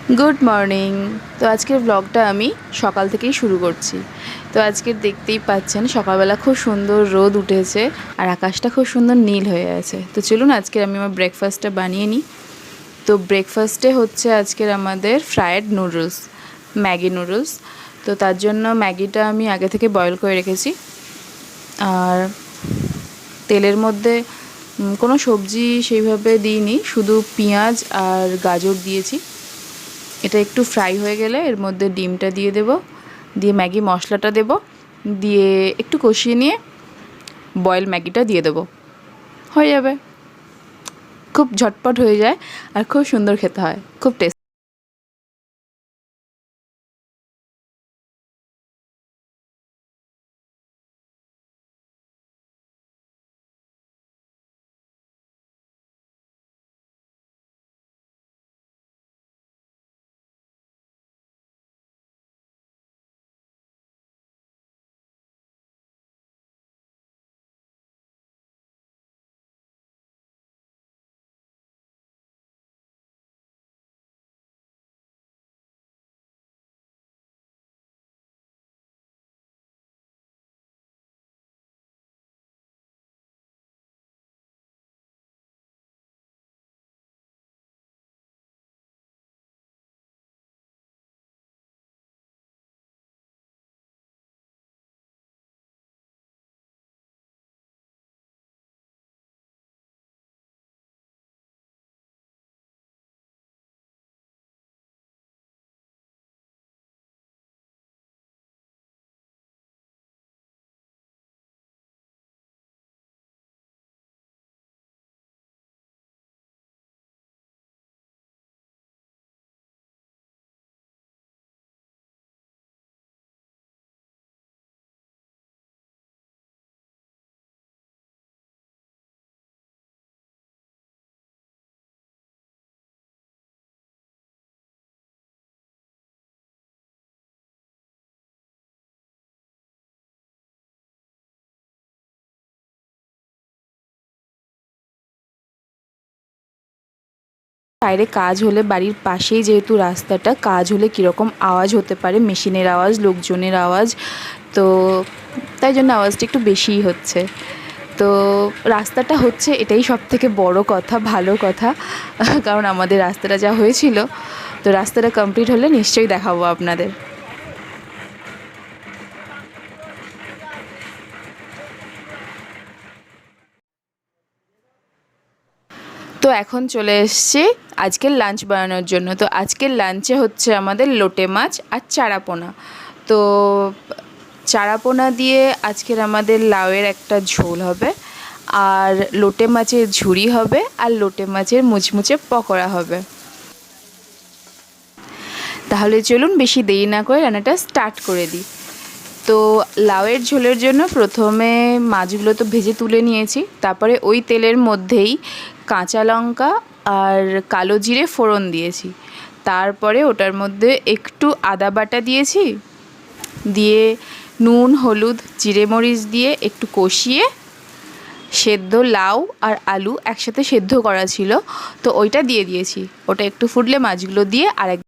Good morning. তো আজকের ব্লগটা আমি সকাল থেকেই শুরু করছি। তো আজকের দেখতেই পাচ্ছেন সকালবেলা খুব সুন্দর রোদ উঠেছে আর আকাশটা খুব সুন্দর নীল হয়ে আছে। তো চলুন আজকের আমি আমার ব্রেকফাস্টটা বানিয়ে নিই। তো ব্রেকফাস্টে হচ্ছে আজকের আমাদের ফ্রায়েড নুডলস, ম্যাগি নুডলস। তো তার জন্য ম্যাগিটা আমি আগে থেকে বয়েল করে রেখেছি। আর তেলের মধ্যে কোনো সবজি সেইভাবে দিইনি, শুধু পেঁয়াজ আর গাজর দিয়েছি। এটা একটু ফ্রাই হয়ে গেলে এর মধ্যে ডিমটা দিয়ে দেব, দিয়ে ম্যাগি মশলাটা দেব, দিয়ে একটু কষিয়ে নিয়ে বয়েল ম্যাগিটা দিয়ে দেব, হয়ে যাবে। খুব ঝটপট হয়ে যায় আর খুব সুন্দর খেতে হয়, খুব টেস্ট। বাইরে কাজ হলে, বাড়ির পাশেই যেহেতু রাস্তাটা, কাজ হলে কীরকম আওয়াজ হতে পারে, মেশিনের আওয়াজ, লোকজনের আওয়াজ, তো তাই জন্য আওয়াজটা একটু বেশিই হচ্ছে। তো রাস্তাটা হচ্ছে, এটাই সবথেকে বড় কথা, ভালো কথা। কারণ আমাদের রাস্তাটা যা হয়েছিল, তো রাস্তাটা কমপ্লিট হলে নিশ্চয়ই দেখাবো আপনাদের। তো এখন চলে এসছি আজকের লাঞ্চ বানানোর জন্য। তো আজকের লাঞ্চে হচ্ছে আমাদের লোটে মাছ আর চারাপোনা। তো চারাপোনা দিয়ে আজকের আমাদের লাউয়ের একটা ঝোল হবে, আর লোটে মাছের ঝুরি হবে, আর লোটে মাছের মুচমুচে পকোড়া হবে। তাহলে চলুন বেশি দেরি না করে রান্নাটা স্টার্ট করে দিই। তো লাউয়ের ঝোলের জন্য প্রথমে মাছগুলো তো ভেজে তুলে নিয়েছি, তারপরে ওই তেলের মধ্যেই কাঁচা লঙ্কা আর কালো জিরে ফোড়ন দিয়েছি। তারপরে ওটার মধ্যে একটু আদা বাটা দিয়েছি, দিয়ে নুন হলুদ জিরে মরিচ দিয়ে একটু কষিয়ে, সেদ্ধ লাউ আর আলু একসাথে সেদ্ধ করা ছিল, তো ওইটা দিয়ে দিয়েছি। ওটা একটু ফুটলে মাছগুলো দিয়ে আরেক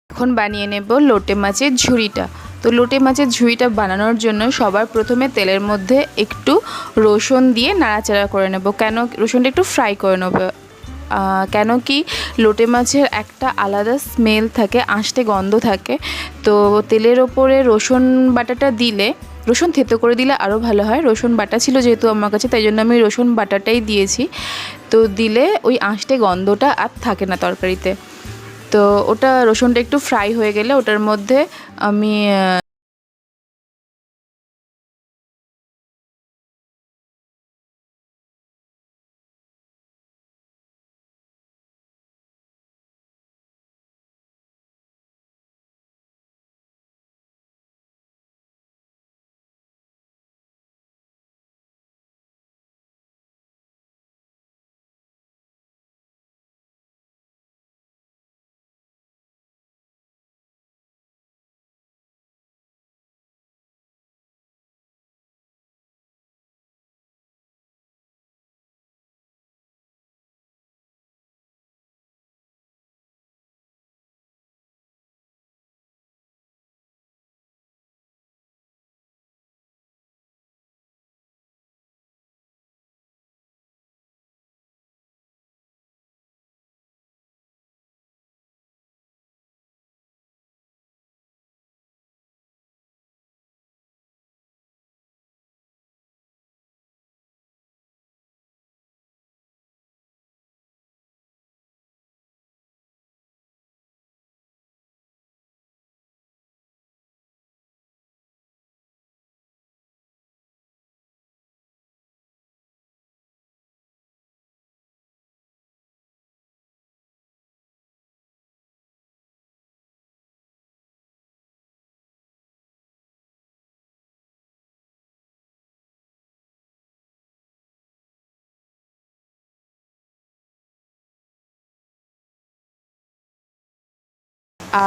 এখন বানিয়ে নেব লোটে মাছের ঝুড়িটা। তো লোটে মাছের ঝুড়িটা বানানোর জন্য সবার প্রথমে তেলের মধ্যে একটু রসুন দিয়ে নাড়াচাড়া করে নেব। কেন রসুনটা একটু ফ্রাই করে নেব, কেন কি লোটে মাছের একটা আলাদা স্মেল থাকে, আঁশটে গন্ধ থাকে। তো তেলের ওপরে রসুন বাটাটা দিলে, রসুন থেতো করে দিলে আরও ভালো হয়। রসুন বাটা ছিল যেহেতু আমার কাছে, তাই জন্য আমি রসুন বাটাটাই দিয়েছি। তো দিলে ওই আঁশটে গন্ধটা আর থাকে না তরকারিতে। তো ওটা রসুনটা একটু ফ্রাই হয়ে গেলে ওটার মধ্যে আমি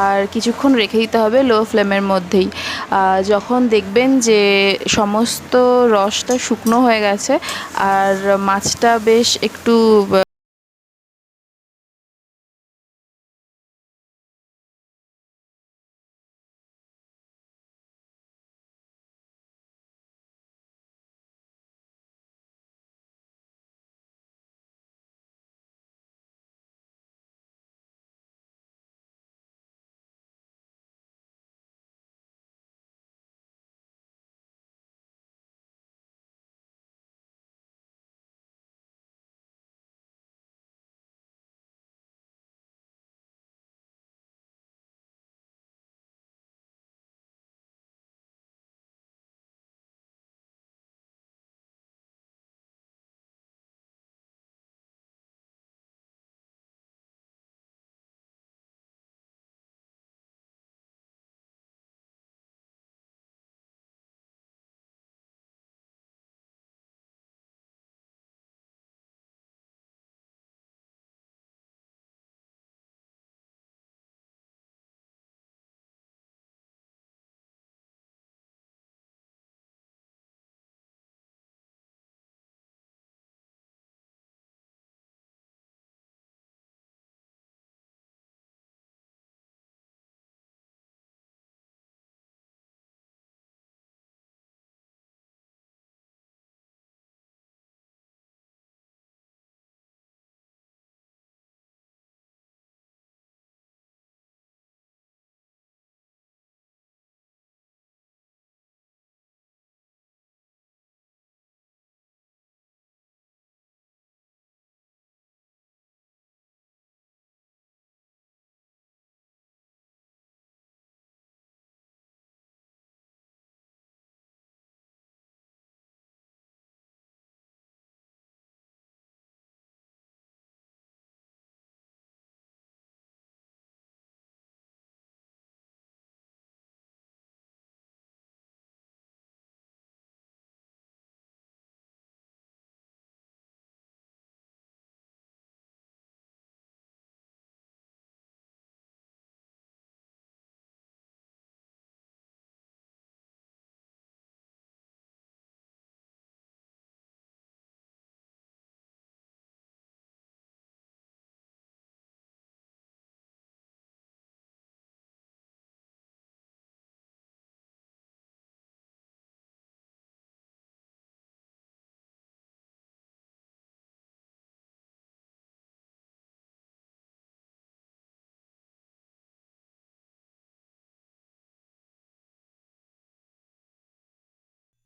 আর কিছুক্ষণ রেখে দিতে হবে লো ফ্লেমের মধ্যেই। যখন দেখবেন যে সমস্ত রসটা শুকনো হয়ে গেছে আর মাছটা বেশ একটু